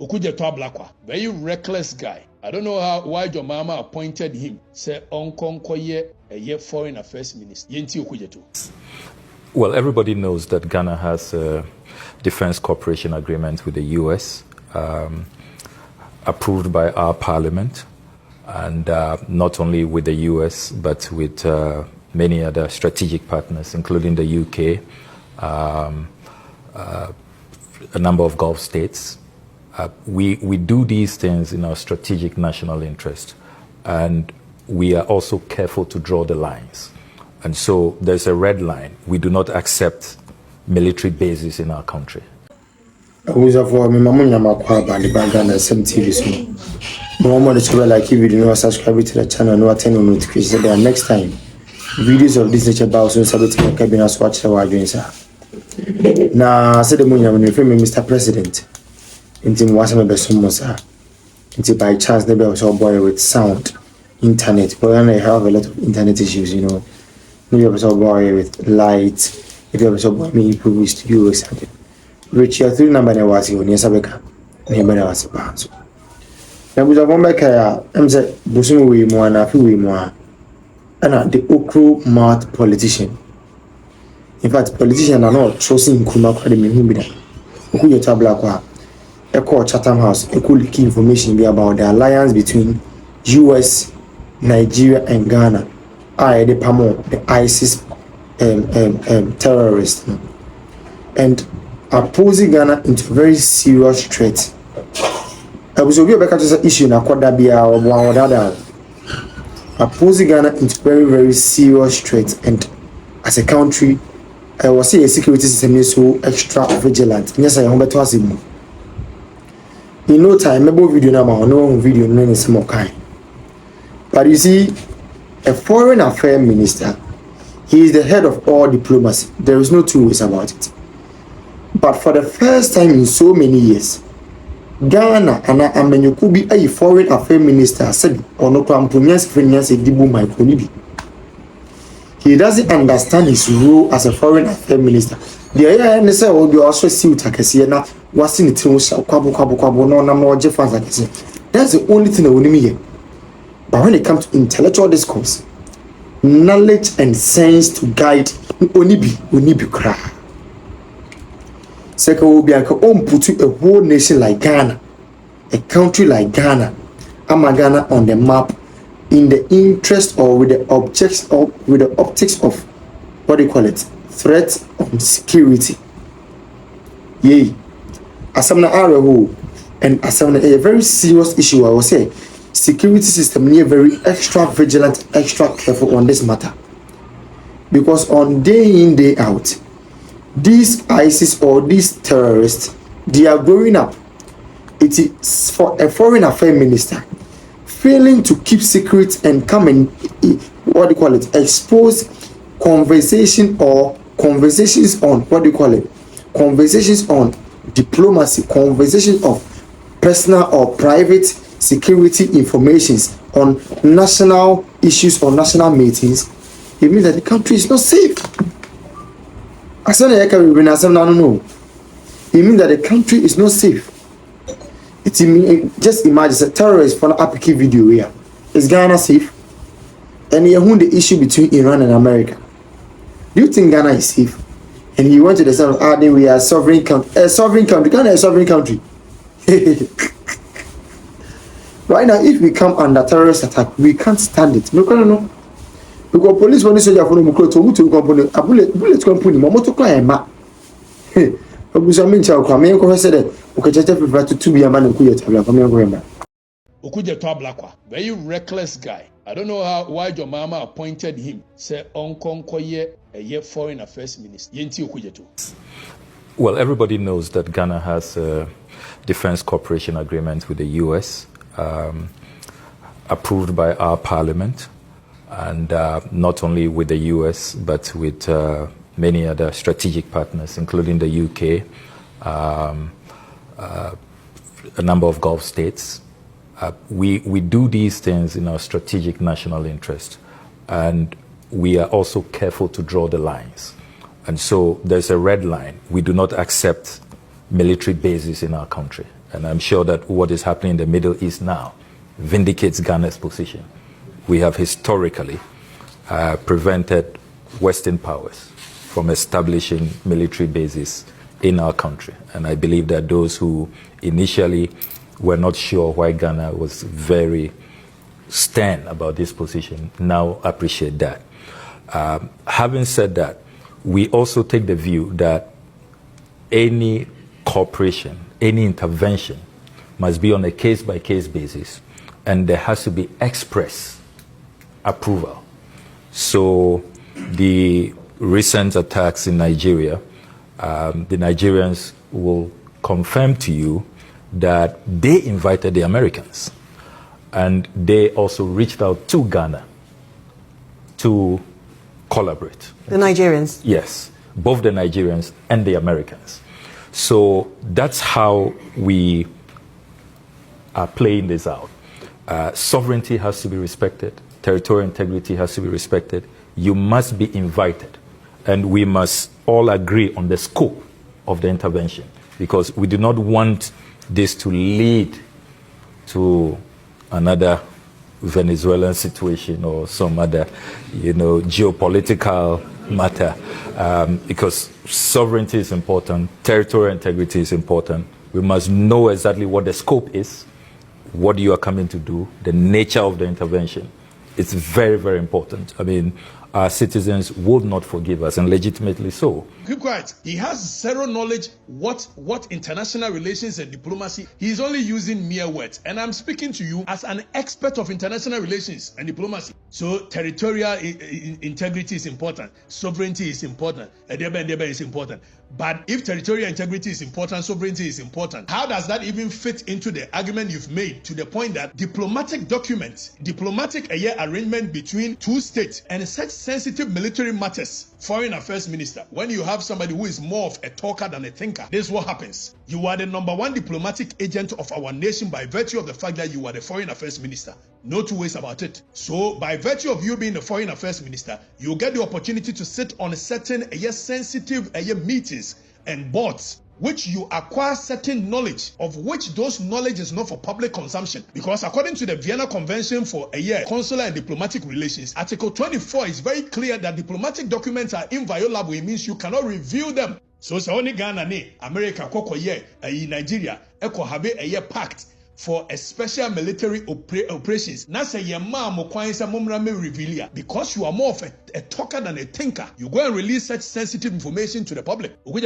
Ablakwa, very reckless guy. I don't know why your mama appointed him. Say Onkonkoye, a foreign affairs minister. Yenti Okujeto. Well, everybody knows that Ghana has a defense cooperation agreement with the U.S. Approved by our parliament, and not only with the U.S. but with many other strategic partners, including the U.K., a number of Gulf states. We do these things in our strategic national interest, and we are also careful to draw the lines. And so there's a red line. We do not accept military bases in our country. For me, like if you do not subscribe to the channel, no attend on notifications. Then next time, videos of this nature about so submit to cabinet watch the wide sir. Now, I said the money when you film Mr. President. Inti mwasa be sumo sir. Inti by chance they be also boy with sound, internet. But I have a lot of internet issues, you know. Maybe also boy with light. Maybe also boy me people studio or something. Which your three number na wasi on yesabeka. Number na wasi pa so. Na buza bomba kaya emse busumu we mo na fi we mo. Ana the okro mouth politician. In fact, politicians are not trusting Kuma kwa de me hu bi da. Okuye to Ablakwa. A call Chatham House, a cool key information be about the alliance between US, Nigeria, and Ghana. The PAMO, the ISIS terrorists, and are posing Ghana into a very serious threat. I was aware of the issue in Akodabia or Wadada. Are posing Ghana into very, very serious threat, and as a country, I was saying a security system is so extra vigilant. Yes, I am better as him. In no time, maybe video now, no video, no any more kind. But you see, a foreign affairs minister, he is the head of all diplomacy. There is no two ways about it. But for the first time in so many years, Ghana and Amenyokubi, a foreign affairs minister, said, or no Krampunias, Finance, Dibu, my Konibi. He doesn't understand his role as a foreign affairs minister. The idea will be also see Takasiana was in the Kwabo, no number Jeffans like this. That's the only thing I will hear. But when it comes to intellectual discourse, knowledge and sense to guide Onibi cry. Second will be a put a whole nation like Ghana, a country like Ghana, Ghana on the map in the interest or with the objects or with the optics of what do you call it? Threat on security. Yay. Asamna Arahu and Asamna a very serious issue. I will say security system near very extra vigilant, extra careful on this matter. Because on day in, day out, these ISIS or these terrorists, they are growing up. It is for a foreign affairs minister failing to keep secrets and come and what do you call it? Expose conversation or conversations on what do you call it? Conversations on diplomacy, conversations of personal or private security informations on national issues or national meetings. It means that the country is not safe. It means that the country is not safe. Just imagine a terrorist for an APK video here. Is Ghana safe? And you have the issue between Iran and America. Do you think Ghana is safe? And he went to the side of we are a sovereign country. A sovereign country. Ghana is a sovereign country. Right now, if we come under terrorist attack, we can't stand it. No, no. Because police when they say you follow Mukro to company, a bullet company, Momoto client ma. Obusamin Chow come in, said that Okatakyire to be a man who could have Ablakwa, very reckless guy. I don't know why your mama appointed him. Say Onkonkoye, a foreign affairs minister. Yenti Okujeto. Well, everybody knows that Ghana has a defense cooperation agreement with the U.S. Approved by our parliament, and not only with the U.S. but with many other strategic partners, including the U.K., a number of Gulf states. We do these things in our strategic national interest, and we are also careful to draw the lines. And so there's a red line. We do not accept military bases in our country. And I'm sure that what is happening in the Middle East now vindicates Ghana's position. We have historically prevented Western powers from establishing military bases in our country. And I believe that those who initially were not sure why Ghana was very stern about this position now appreciate that. Having said that, we also take the view that any cooperation, any intervention must be on a case-by-case basis, and there has to be express approval. So the recent attacks in Nigeria, the Nigerians will confirm to you that they invited the Americans, and they also reached out to Ghana to collaborate. The Nigerians? Yes, both the Nigerians and the Americans. So that's how we are playing this out. Sovereignty has to be respected. Territorial integrity has to be respected. You must be invited. And we must all agree on the scope of the intervention, because we do not want this to lead to another Venezuelan situation or some other, geopolitical matter, because sovereignty is important, territorial integrity is important. We must know exactly what the scope is, what you are coming to do, the nature of the intervention. It's very, very important. I mean, our citizens would not forgive us, and legitimately so. Keep quiet. He has zero knowledge what international relations and diplomacy. He's only using mere words. And I'm speaking to you as an expert of international relations and diplomacy. So territorial integrity is important. Sovereignty is important. Edebe is important. But if territorial integrity is important, sovereignty is important, how does that even fit into the argument you've made to the point that diplomatic documents, diplomatic arrangement between two states and such sensitive military matters, foreign affairs minister, when you have somebody who is more of a talker than a thinker, this is what happens. You are the #1 diplomatic agent of our nation by virtue of the fact that you are the foreign affairs minister. No two ways about it. So by virtue of you being the foreign affairs minister, you get the opportunity to sit on certain sensitive meetings and boards, which you acquire certain knowledge, of which those knowledge is not for public consumption. Because according to the Vienna Convention for consular and diplomatic relations, Article 24 is very clear that diplomatic documents are inviolable. It means you cannot review them. So only Ghana, America, Nigeria, have a pact for a special military operations. Now say your mom reveal, because you are more of a talker than a thinker. You go and release such sensitive information to the public. When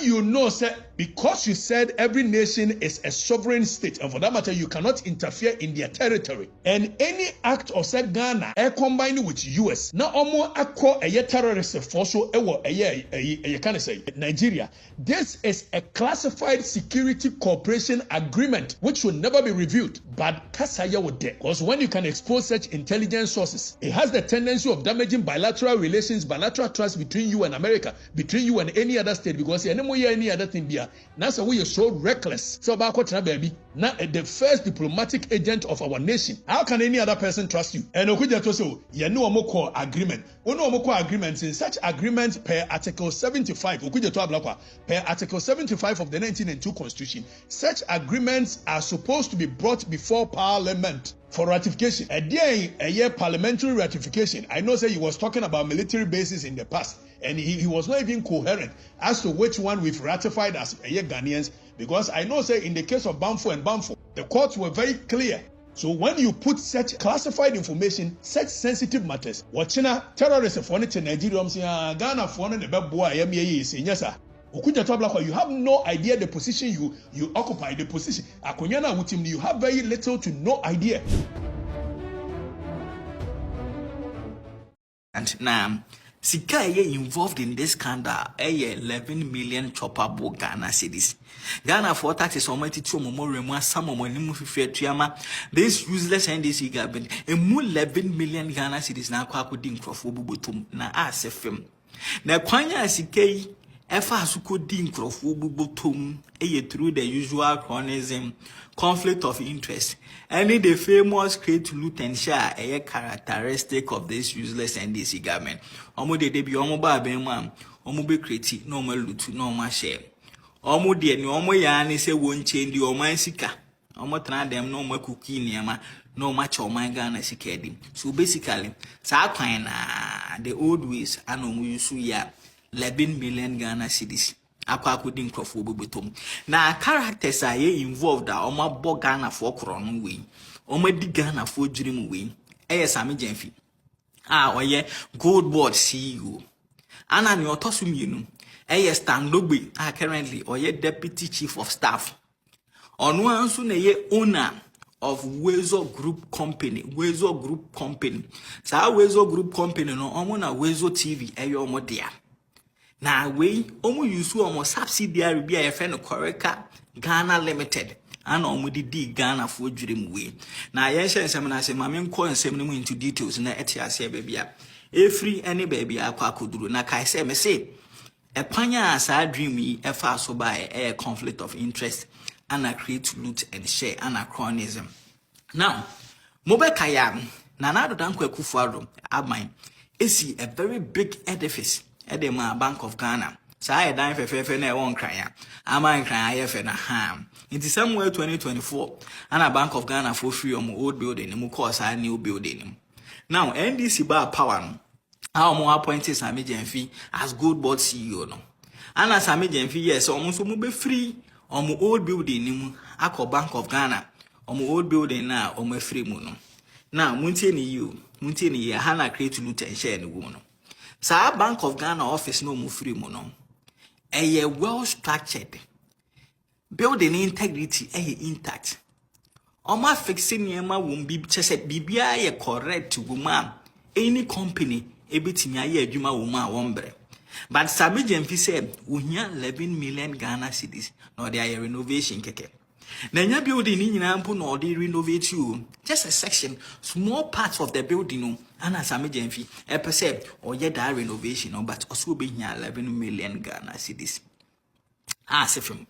you know, sir, because you said every nation is a sovereign state, and for that matter, you cannot interfere in their territory. And any act of say Ghana combined with US, now almost a terrorist force can say Nigeria. This is a classified security cooperation agreement which will never be reviewed. But Kasaya would there. Because when you can expose such intelligence sources, it has the tendency of damaging bilateral relations, bilateral trust between you and America, between you and any other state, because any other thing there. That's why you're so reckless. So about baby, now the first diplomatic agent of our nation. How can any other person trust you? And no agreement. Agreements in such agreements per Article 75. Per Article 75 of the 1902 Constitution, such agreements are supposed to be brought before Parliament for ratification. A year parliamentary ratification. I know say he was talking about military bases in the past, and he was not even coherent as to which one we've ratified as Ghanaians, because I know say in the case of Bamfo, the courts were very clear. So when you put such classified information, such sensitive matters, watchina terrorists for Nigeria, Ghana for the you have no idea the position you occupy, the position. You have very little to no idea. And now, Sika involved in this scandal, 11 million choppable Ghana cedis. Ghana for taxes on to Momo, some of Tuama. This useless NDC government, a more 11 million Ghana cedis now quacking for Fubutum, na as a film. Now, Quanya Sika. Efa sukodi nkrofo bubotom through the usual chronism, conflict of interest, and the famous create loot and share a characteristic of this useless NDC government. Omo de be omo ba ben man, omo be create normal loot, normal share. omo de ni omo ya ni se won chendi oman sika omo tena dem no omo kuki niema no match oman Ghana sika edim. So basically sa kwan na the old ways and omo yusu ya 11 million Ghana cedis akwa akodi nkrofo bobetom na characters are involved a omo bo Ghana for kro no we omo di Ghana for dwirim we Sami Jenfi oye gold board CEO ana ni otosu mienu Standogbe currently oye deputy chief of staff onu anso na ye owner of Wezo Group Company sa Wezo Group Company no omo na Wezo TV omo dia na we omo use omo subsidiary bi a yefe no Koreka Ghana Limited and omo di Ghana for dwirim we na yen nsem na se mame nko nsem no into details na etiase baby a free any baby akwa akoduru na kai se me say Epanya as I dream ye efa so by a conflict of interest and a create loot and share and anachronism. Now, Mobekaya, Nanado Dankwe Kufuado, Abmine, is a very big edifice at the Bank of Ghana. So I dine for Fefene won't cry. Am I crying for a ham? In December 2024, and a Bank of Ghana for free on old building, and course I new building. Now, NDC bar power. How more appointed Sami Jenfi as good board CEO no. And as Sami Jenfi yes, almost be free on my old building nimu ako Bank of Ghana. On my old building now on my free mono. Now muntie ni hana create loot and share ni wono. Sa Bank of Ghana office no mu free mono. A well structured building integrity intact. Oma fixing yema won be chese bibia ye correct woman any company ebetimi aye adwuma wo ma wombre but Sami Jenfi said we 11 million Ghana cedis no dey renovation keke na nya building ni nyina mpo no dey renovate you just a section small parts of the building no and Sami Jenfi say oye that renovation no but also be 11 million Ghana cedis sefem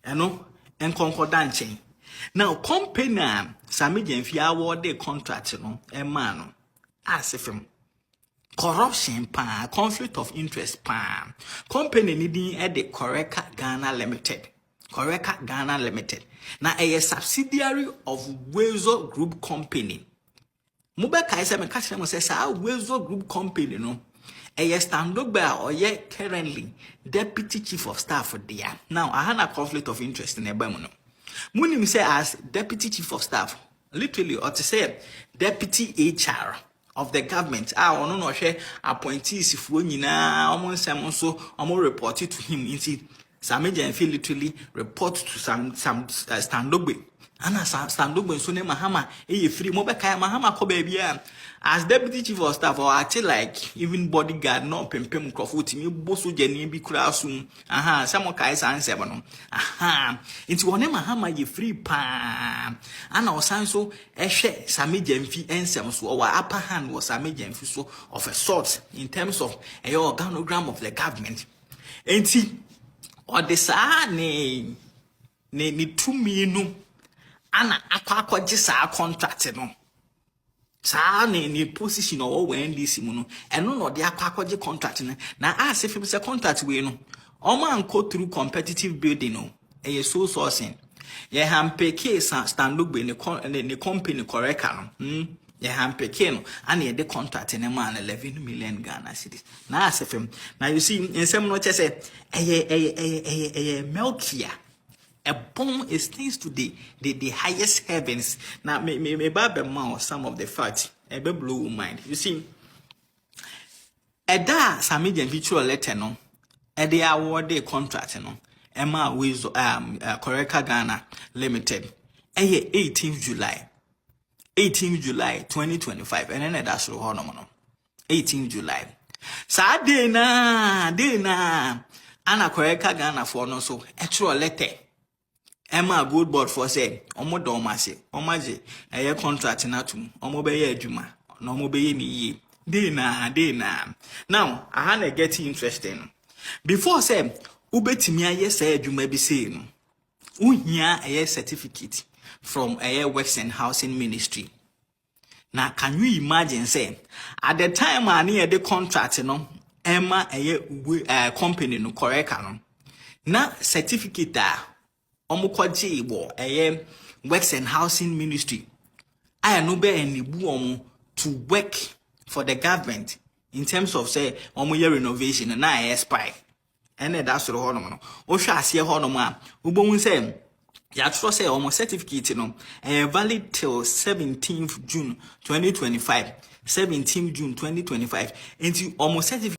eno enkonkordant chain now company Sami Jenfi award the contract no e ma no sefem corruption conflict of interest company needing at the Koreka Ghana Limited now a subsidiary of Wezo Group Company Mubeka is a mechanic says Wezo Group Company no a Standogbe or yet currently deputy chief of staff for there now I had a conflict of interest in a bemono Munim say as deputy chief of staff literally or to say deputy HR of the government ono no hwe appointees fuo nyina omo nsem so omo report to him inti Sami Jenfi literally report to some Standogbe ana Standogbe so ne mahama free mo be kai mahama ko ba bia as deputy chief of staff or act like even bodyguard no pempem krofo timi boso jani bi kura sum some kai sansebe no inti wone mahama ye free pa ana osan so ehwe Sami Jenfi ensem so our upper hand was Sami Jenfi so of a sort in terms of a organogram of the government enti or the sa ne tumi no ana akwa gisa contract no sa ni position o when this mu no eno no de akwa contract na as if say contract we no o man go through competitive bidding no e so sourcing ye hampeke Standogbe ne company Koreka no ye hampeke no and ye the contract ne man 11 million Ghana cedis na as if now you see in some no say Melkia a bomb is things to the highest heavens. Now, me Baba some of the facts, a be blow mind. You see, a da Sami Jenfi letter no, a de award the contract no, Emma with Koreka Ghana Limited, 18th July 2025, and then that's no 18th July. Sa dena, Anna Koreka Ghana for no so actual letter. Emma good board for say omo domase omaje eye contract na tum omo be ye adwuma na omo be ye ni ye dey na now I had get interesting before say ubetimi aye say adwuma bi say no uhia eye certificate from eye works and housing ministry. Now can you imagine say at the time I near the contract no Emma eye company no Koreka no na certificate a omo kwaje bo works and housing ministry I no be enibu omo to work for the government in terms of say omo year renovation na expire ene da soro ho no no o hwa ase ho no a ubonwu say ya tro say omo certificate no valid till 17th June 2025 17th June 2025 into omo certificate